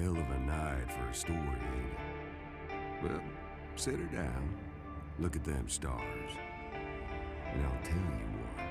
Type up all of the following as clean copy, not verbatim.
Hell of a night for a story, ain't it? Well, sit her down, look at them stars, and I'll tell you what.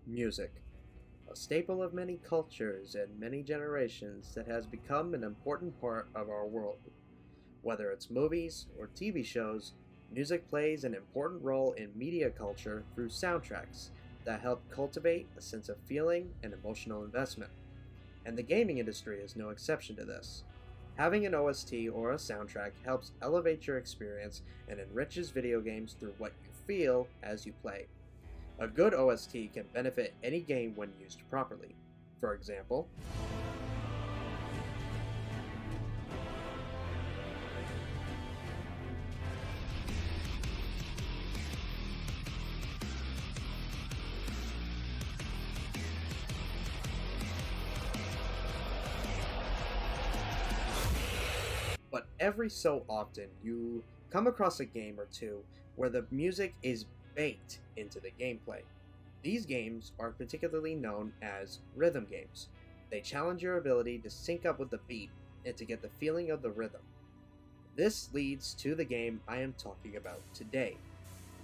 Music, a staple of many cultures and many generations that has become an important part of our world. Whether it's movies or TV shows, music plays an important role in media culture through soundtracks that help cultivate a sense of feeling and emotional investment. And the gaming industry is no exception to this. Having an OST or a soundtrack helps elevate your experience and enriches video games through what you feel as you play. A good OST can benefit any game when used properly. For example, but every so often you come across a game or two where the music is baked into the gameplay. These games are particularly known as rhythm games. They challenge your ability to sync up with the beat and to get the feeling of the rhythm. This leads to the game I am talking about today.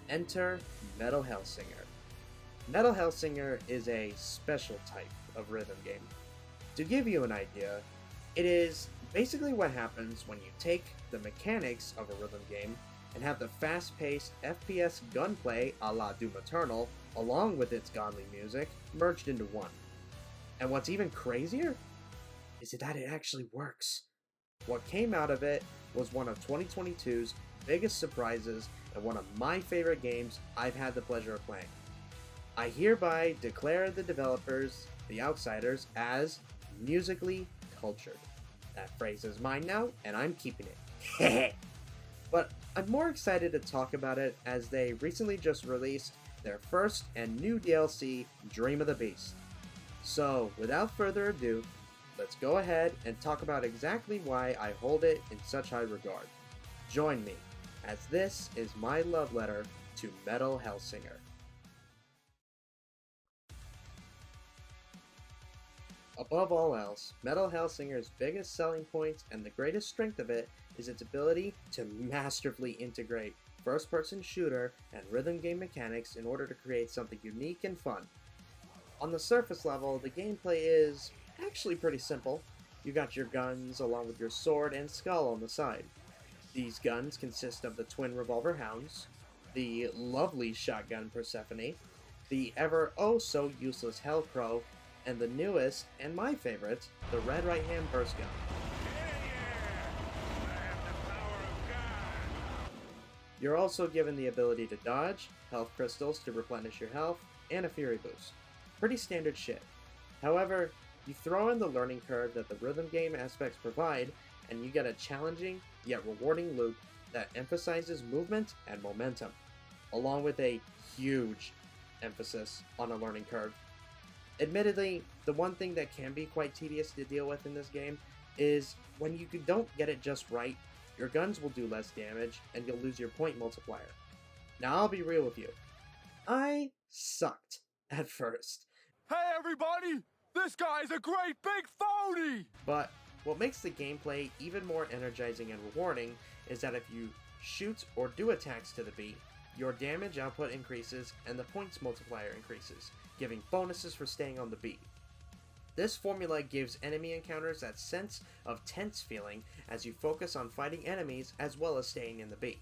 Enter Metal Hellsinger. Metal Hellsinger is a special type of rhythm game. To give you an idea, it is basically what happens when you take the mechanics of a rhythm game and have the fast-paced FPS gunplay a la Doom Eternal, along with its godly music, merged into one. And what's even crazier is that it actually works. What came out of it was one of 2022's biggest surprises and one of my favorite games I've had the pleasure of playing. I hereby declare the developers, The Outsiders, as musically cultured. That phrase is mine now, and I'm keeping it. But I'm more excited to talk about it as they recently just released their first and new DLC, Dream of the Beast. So, without further ado, let's go ahead and talk about exactly why I hold it in such high regard. Join me, as this is my love letter to Metal Hellsinger. Above all else, Metal Hellsinger's biggest selling point and the greatest strength of it is its ability to masterfully integrate first-person shooter and rhythm game mechanics in order to create something unique and fun. On the surface level, the gameplay is actually pretty simple. You got your guns along with your sword and skull on the side. These guns consist of the twin revolver hounds, the lovely shotgun Persephone, the ever oh so useless Hellcrow, and the newest, and my favorite, the red right-hand burst gun. You're also given the ability to dodge, health crystals to replenish your health, and a fury boost. Pretty standard shit. However, you throw in the learning curve that the rhythm game aspects provide, and you get a challenging, yet rewarding loop that emphasizes movement and momentum, along with a huge emphasis on a learning curve. Admittedly, the one thing that can be quite tedious to deal with in this game is when you don't get it just right, your guns will do less damage and you'll lose your point multiplier. Now I'll be real with you. I sucked at first. Hey everybody! This guy's a great big phony! But what makes the gameplay even more energizing and rewarding is that if you shoot or do attacks to the beat, your damage output increases and the points multiplier increases, giving bonuses for staying on the beat. This formula gives enemy encounters that sense of tense feeling as you focus on fighting enemies as well as staying in the beat.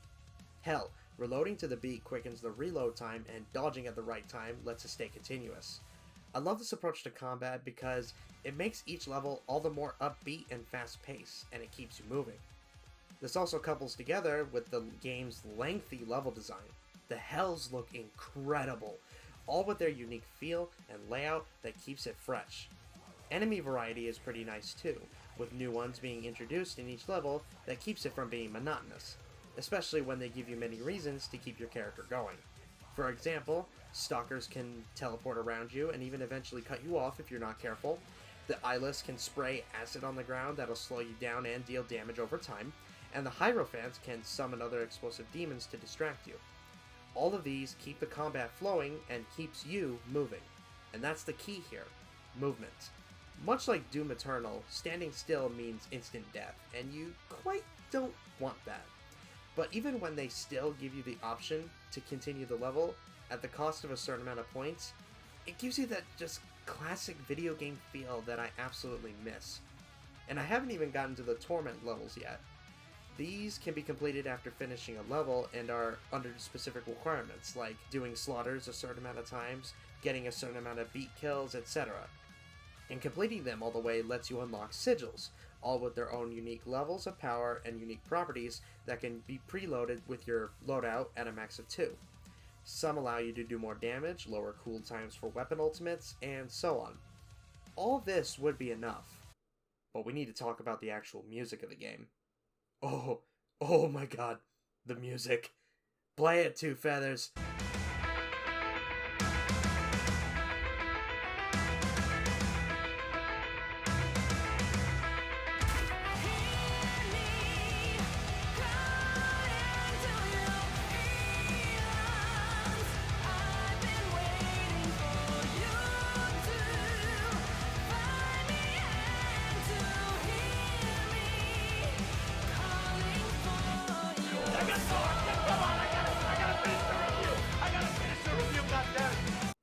Hell, reloading to the beat quickens the reload time, and dodging at the right time lets it stay continuous. I love this approach to combat because it makes each level all the more upbeat and fast paced, and it keeps you moving. This also couples together with the game's lengthy level design. The hells look incredible, all with their unique feel and layout that keeps it fresh. Enemy variety is pretty nice too, with new ones being introduced in each level that keeps it from being monotonous, especially when they give you many reasons to keep your character going. For example, stalkers can teleport around you and even eventually cut you off if you're not careful. The eyeless can spray acid on the ground that'll slow you down and deal damage over time, and the Hierophants can summon other explosive demons to distract you. All of these keep the combat flowing and keeps you moving. And that's the key here, movement. Much like Doom Eternal, standing still means instant death, and you quite don't want that. But even when they still give you the option to continue the level at the cost of a certain amount of points, it gives you that just classic video game feel that I absolutely miss. And I haven't even gotten to the Torment levels yet. These can be completed after finishing a level and are under specific requirements, like doing slaughters a certain amount of times, getting a certain amount of beat kills, etc. And completing them all the way lets you unlock sigils, all with their own unique levels of power and unique properties that can be preloaded with your loadout at a max of 2. Some allow you to do more damage, lower cool times for weapon ultimates, and so on. All this would be enough, but we need to talk about the actual music of the game. Oh my god, the music. Play it, Two Feathers.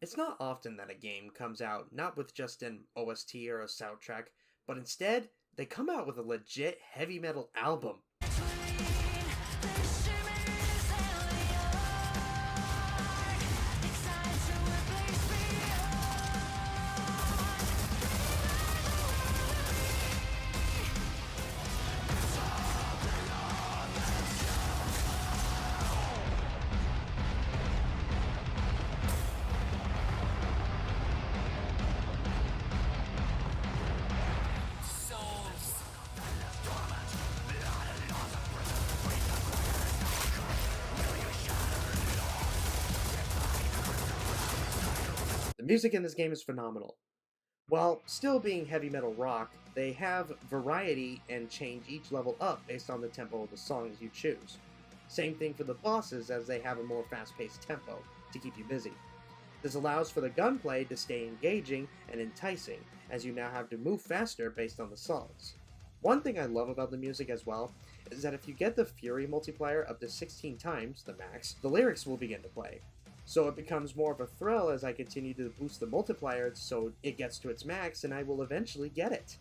It's not often that a game comes out not with just an OST or a soundtrack, but instead, they come out with a legit heavy metal album. The music in this game is phenomenal. While still being heavy metal rock, they have variety and change each level up based on the tempo of the songs you choose. Same thing for the bosses, as they have a more fast-paced tempo to keep you busy. This allows for the gunplay to stay engaging and enticing, as you now have to move faster based on the songs. One thing I love about the music as well is that if you get the Fury multiplier up to 16 times, the max, the lyrics will begin to play. So it becomes more of a thrill as I continue to boost the multiplier so it gets to its max, and I will eventually get it.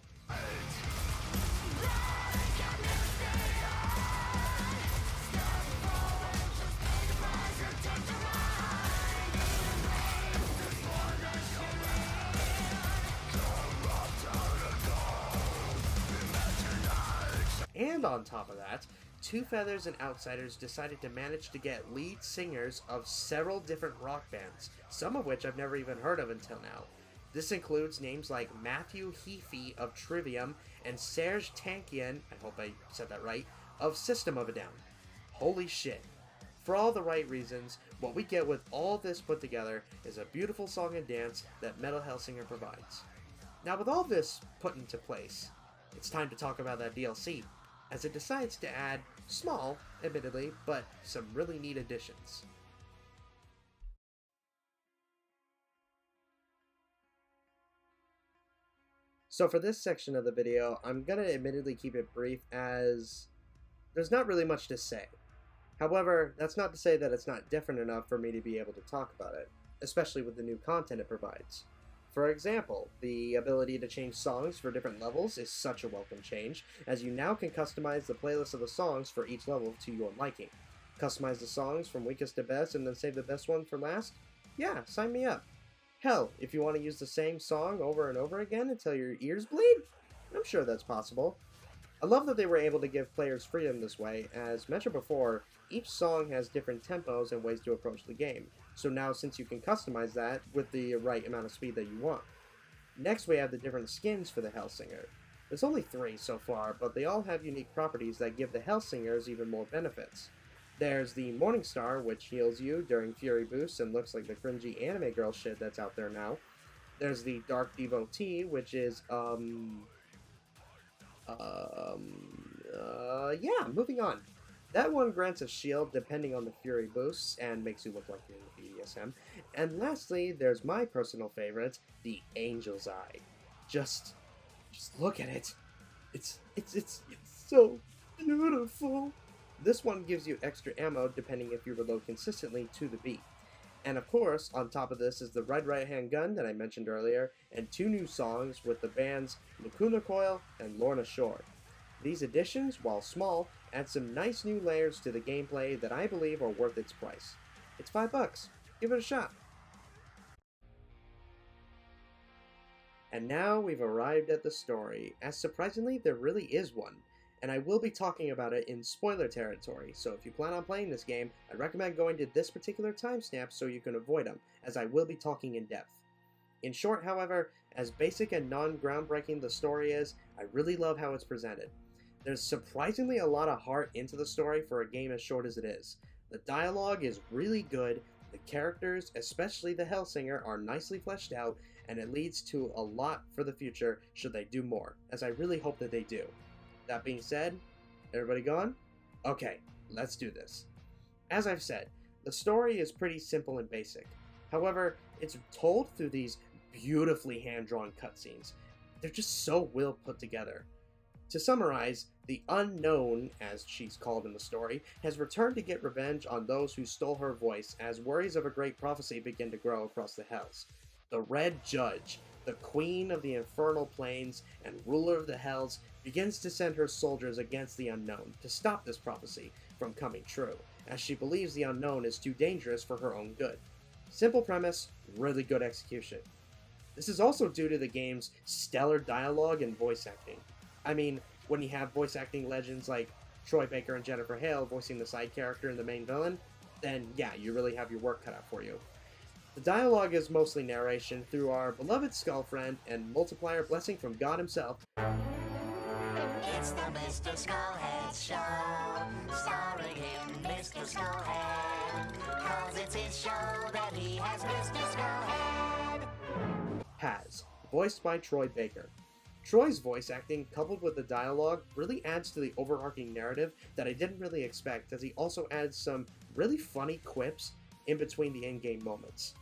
And on top of that, Two Feathers and Outsiders decided to manage to get lead singers of several different rock bands, some of which I've never even heard of until now. This includes names like Matthew Heafy of Trivium and Serge Tankian, I hope I said that right, of System of a Down. Holy shit. For all the right reasons, what we get with all this put together is a beautiful song and dance that Metal Hellsinger provides. Now with all this put into place, it's time to talk about that DLC, as it decides to add small, admittedly, but some really neat additions. So for this section of the video, I'm going to admittedly keep it brief, as there's not really much to say. However, that's not to say that it's not different enough for me to be able to talk about it, especially with the new content it provides. For example, the ability to change songs for different levels is such a welcome change, as you now can customize the playlist of the songs for each level to your liking. Customize the songs from weakest to best and then save the best one for last? Yeah, sign me up. Hell, if you want to use the same song over and over again until your ears bleed, I'm sure that's possible. I love that they were able to give players freedom this way. As mentioned before, each song has different tempos and ways to approach the game, so now since you can customize that with the right amount of speed that you want. Next we have the different skins for the Hellsinger. There's only 3 so far, but they all have unique properties that give the Hellsingers even more benefits. There's the Morningstar, which heals you during Fury Boosts and looks like the cringy anime girl shit that's out there now. There's the Dark Devotee, which is, moving on. That one grants a shield depending on the Fury boosts and makes you look like you're in the BDSM. And lastly, there's my personal favorite, the Angel's Eye. Just look at it. It's so beautiful. This one gives you extra ammo depending if you reload consistently to the beat. And of course, on top of this is the Red Right Hand Gun that I mentioned earlier, and 2 new songs with the bands Lacuna Coil and Lorna Shore. These additions, while small, add some nice new layers to the gameplay that I believe are worth its price. It's $5. Give it a shot. And now we've arrived at the story, as surprisingly there really is one. And I will be talking about it in spoiler territory, so if you plan on playing this game, I recommend going to this particular timestamp so you can avoid them, as I will be talking in depth. In short, however, as basic and non-groundbreaking the story is, I really love how it's presented. There's surprisingly a lot of heart into the story for a game as short as it is. The dialogue is really good, the characters, especially the Hellsinger, are nicely fleshed out, and it leads to a lot for the future should they do more, as I really hope that they do. That being said, everybody gone? Okay, let's do this. As I've said, the story is pretty simple and basic. However, it's told through these beautifully hand-drawn cutscenes. They're just so well put together. To summarize, the Unknown, as she's called in the story, has returned to get revenge on those who stole her voice as worries of a great prophecy begin to grow across the Hells. The Red Judge, the Queen of the Infernal Plains and ruler of the Hells, begins to send her soldiers against the Unknown to stop this prophecy from coming true, as she believes the Unknown is too dangerous for her own good. Simple premise, really good execution. This is also due to the game's stellar dialogue and voice acting. I mean, when you have voice acting legends like Troy Baker and Jennifer Hale voicing the side character and the main villain, then yeah, you really have your work cut out for you. The dialogue is mostly narration through our beloved Skull Friend and multiplier blessing from God himself. It's the Mr. Skullhead Show, starring him, Mr. Skullhead, 'cause it's his show that he has Mr. Skullhead. Paz, voiced by Troy Baker. Troy's voice acting, coupled with the dialogue, really adds to the overarching narrative that I didn't really expect, as he also adds some really funny quips in between the in-game moments.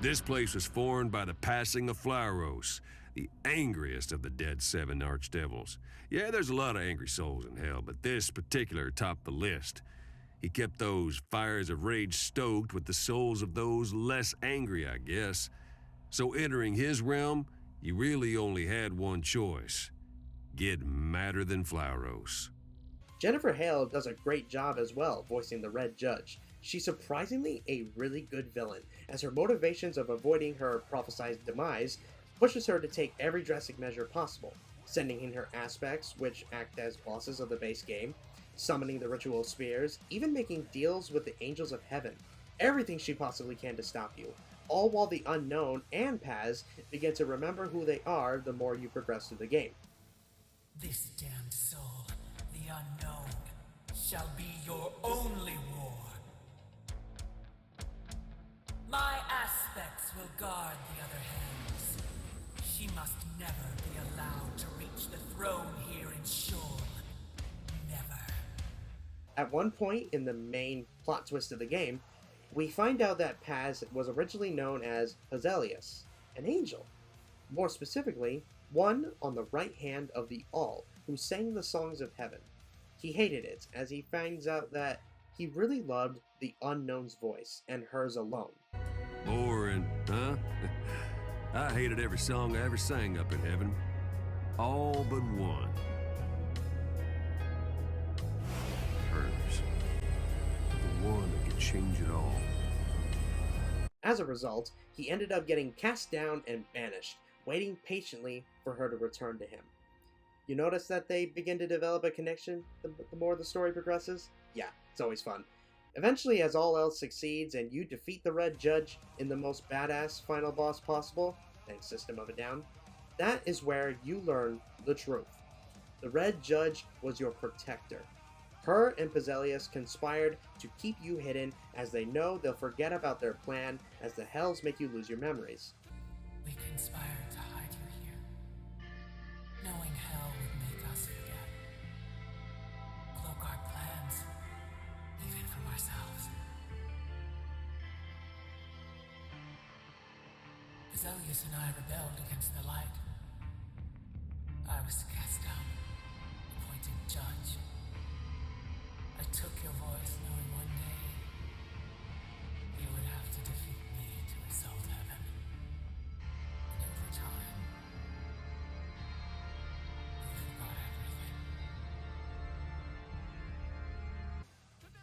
This place was formed by the passing of Flauros, the angriest of the dead 7 archdevils. Yeah, there's a lot of angry souls in hell, but this particular topped the list. He kept those fires of rage stoked with the souls of those less angry, I guess. So entering his realm, you really only had one choice: get madder than Flauros. Jennifer Hale does a great job as well, voicing the Red Judge. She's surprisingly a really good villain, as her motivations of avoiding her prophesized demise pushes her to take every drastic measure possible, sending in her aspects, which act as bosses of the base game, summoning the ritual spears, even making deals with the angels of heaven. Everything she possibly can to stop you, all while the Unknown and Paz begin to remember who they are the more you progress through the game. This damned soul, the Unknown, shall be your only war. My aspects will guard the other hands. She must never be allowed to reach the throne here in Sheol. Never. At one point in the main plot twist of the game, we find out that Paz was originally known as Hazelius, an angel. More specifically, one on the right hand of the All, who sang the songs of heaven. He hated it, as he finds out that he really loved the Unknown's voice, and hers alone. Boring, huh? I hated every song I ever sang up in heaven. All but one. Hers. The one that could change it all. As a result, he ended up getting cast down and banished, waiting patiently for her to return to him. You notice that they begin to develop a connection the more the story progresses? Yeah, it's always fun. Eventually, as all else succeeds and you defeat the Red Judge in the most badass final boss possible, thanks System of a Down, that is where you learn the truth. The Red Judge was your protector. Her and Pizelius conspired to keep you hidden as they know they'll forget about their plan as the Hells make you lose your memories. We conspired to hide you here, knowing hell would make us forget. Cloak our plans, even from ourselves. Pizelius and I rebelled against the light. I was cast down, appointed judge. I took your voice knowing one day you would have to defeat me to exalt heaven. And over time, we forgot everything.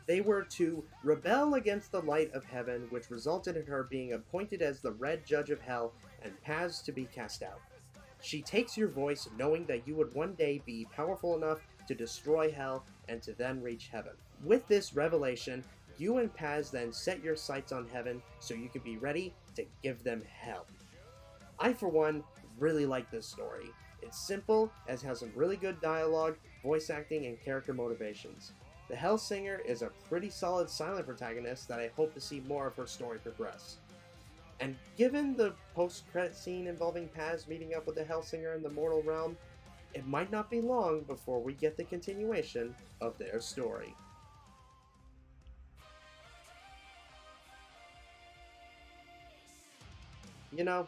They were to rebel against the light of heaven, which resulted in her being appointed as the Red Judge of Hell and Paz to be cast out. She takes your voice knowing that you would one day be powerful enough to destroy hell and to then reach heaven. With this revelation, you and Paz then set your sights on heaven so you can be ready to give them hell. I, for one, really like this story. It's simple, as has some really good dialogue, voice acting, and character motivations. The Hellsinger is a pretty solid silent protagonist that I hope to see more of her story progress. And given the post-credit scene involving Paz meeting up with the Hellsinger in the mortal realm, it might not be long before we get the continuation of their story. You know,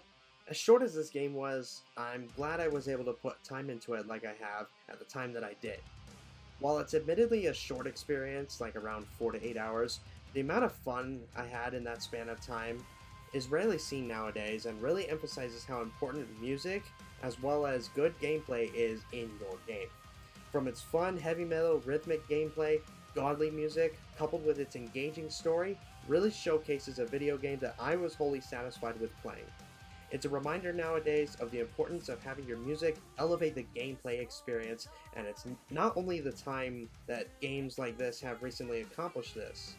as short as this game was, I'm glad I was able to put time into it like I have at the time that I did. While it's admittedly a short experience, like around 4 to 8 hours, the amount of fun I had in that span of time is rarely seen nowadays and really emphasizes how important music as well as good gameplay is in your game. From its fun, heavy metal, rhythmic gameplay, godly music, coupled with its engaging story, really showcases a video game that I was wholly satisfied with playing. It's a reminder nowadays of the importance of having your music elevate the gameplay experience, and it's not only the time that games like this have recently accomplished this.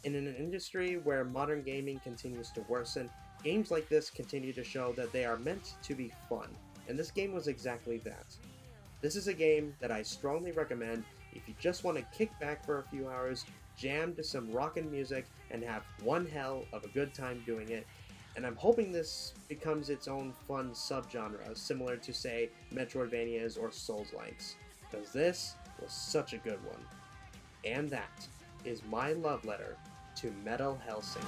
In an industry where modern gaming continues to worsen, games like this continue to show that they are meant to be fun, and this game was exactly that. This is a game that I strongly recommend if you just want to kick back for a few hours, jam to some rockin' music, and have one hell of a good time doing it. And I'm hoping this becomes its own fun subgenre, similar to, say, Metroidvanias or Souls-likes, because this was such a good one. And that is my love letter to Metal Hellsinger.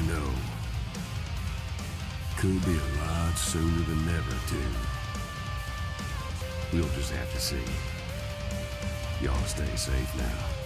No. Could be a lot sooner than never, too. We'll just have to see. Y'all stay safe now.